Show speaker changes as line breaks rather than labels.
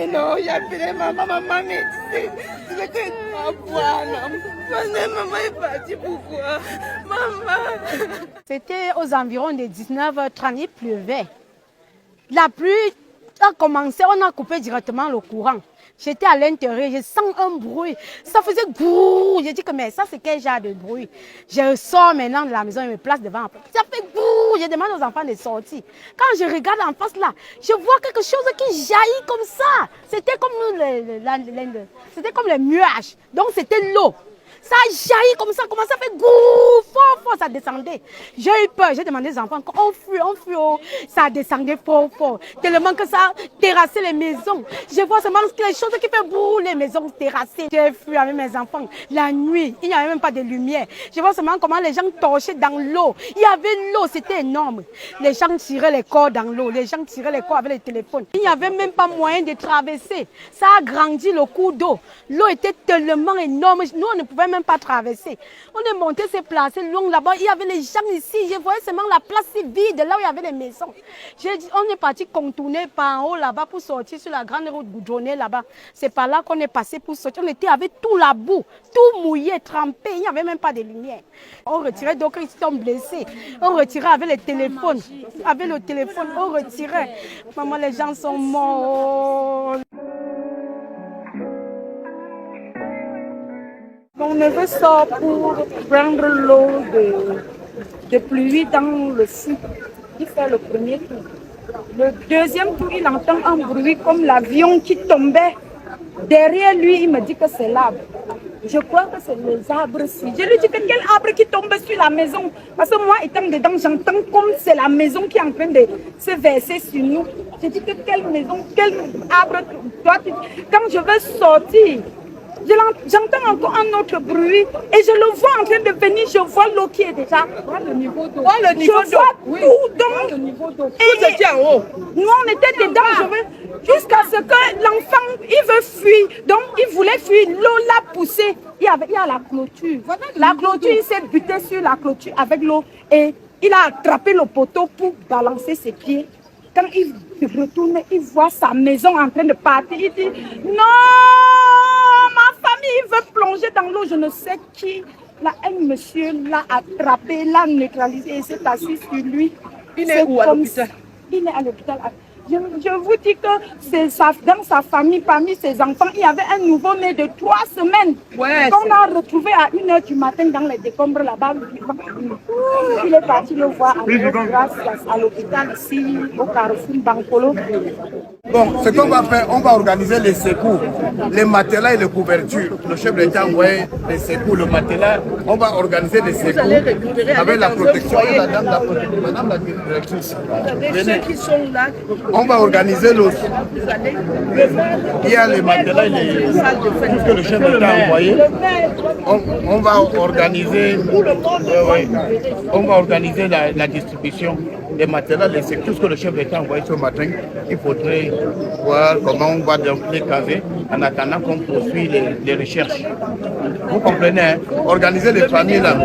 non, j'ai appelé maman me dit, je vais te voir. Maman est partie, pourquoi? Maman.
C'était aux environs de 19h30, il pleuvait. La pluie a commencé, on a coupé directement le courant. J'étais à l'intérieur, je sens un bruit. Ça faisait grrrr. J'ai dit que mais ça c'est quel genre de bruit? Je sors maintenant de la maison et me place devant la porte. Ça fait grrrr. Je demande aux enfants de sortir. Quand je regarde en face là, je vois quelque chose qui jaillit comme ça. C'était comme c'était comme les nuages. Donc c'était l'eau. Ça jaillit comme ça, comment ça fait gouh, fort, fort, ça descendait. J'ai eu peur, j'ai demandé aux enfants, on fuit, oh. Ça descendait fort, fort. Tellement que ça terrassait les maisons. Je vois seulement les choses qui font bouh, les maisons terrassées. J'ai fui avec mes enfants. La nuit, il n'y avait même pas de lumière. Je vois seulement comment les gens torchaient dans l'eau. Il y avait l'eau, c'était énorme. Les gens tiraient les corps dans l'eau, les gens tiraient les corps avec les téléphones. Il n'y avait même pas moyen de traverser. Ça a grandi le cours d'eau. L'eau était tellement énorme. Nous, on ne pouvait même pas traverser. On est monté, s'est placé long là-bas. Il y avait les gens ici. Je voyais seulement la place si vide, là où il y avait les maisons. On est parti contourner par en haut là-bas pour sortir sur la grande route goudronnée là-bas. C'est par là qu'on est passé pour sortir. On était avec tout la boue, tout mouillé, trempé. Il n'y avait même pas de lumière. On retirait donc ils sont blessés. On retirait avec les téléphones. Avec le téléphone, on retirait. Maman, les gens sont morts. Mon neveu sort pour prendre l'eau de pluie dans le fût. Il fait le premier tour. Le deuxième tour, il entend un bruit comme l'avion qui tombait. Derrière lui, il me dit que c'est l'arbre. Je crois que c'est les arbres-ci. Je lui dis que quel arbre qui tombe sur la maison. Parce que moi, étant dedans, j'entends comme c'est la maison qui est en train de se verser sur nous. Je dis que quelle maison, quel arbre. Quand je veux sortir, j'entends encore un autre bruit et je le vois en train de venir. Je vois l'eau qui est déjà.
Le niveau d'eau.
Je vois tout donc.
Le niveau d'eau.
Et
Tout en haut.
nous, on était dedans. Jusqu'à ce que l'enfant, il veut fuir. Donc, il voulait fuir. L'eau l'a poussé. Il y a la clôture. La clôture, il s'est buté sur la clôture avec l'eau et il a attrapé le poteau pour balancer ses pieds. Quand il retourne, il voit sa maison en train de partir. Il dit non, ma famille veut plonger dans l'eau. Je ne sais qui. Là, un monsieur l'a attrapé, l'a neutralisé et s'est assis sur lui.
Il est où à l'hôpital?
Il est à l'hôpital. Je vous dis que dans sa famille, parmi ses enfants, il y avait un nouveau-né de 3 semaines.
Ouais,
qu'on a retrouvé à 1h du matin dans les décombres là-bas. Il est parti le voir grâce à l'hôpital ici, au Carrefour Bankolo.
Bon, ce qu'on va faire, on va organiser les secours, les matelas et les couvertures. Le chef de l'État envoyé les secours, le matelas. On va organiser les secours avec la protection de madame la directrice.
Ceux qui sont là.
On va organiser l'eau. Il y a les matelas et les tout ce que le chef de l'État a envoyé. On va organiser la distribution des matelas, tout ce que le chef de l'État a envoyé ce matin. Il faudrait voir comment on va donc les caser en attendant qu'on poursuit les recherches. Vous comprenez, hein? Organiser les familles là.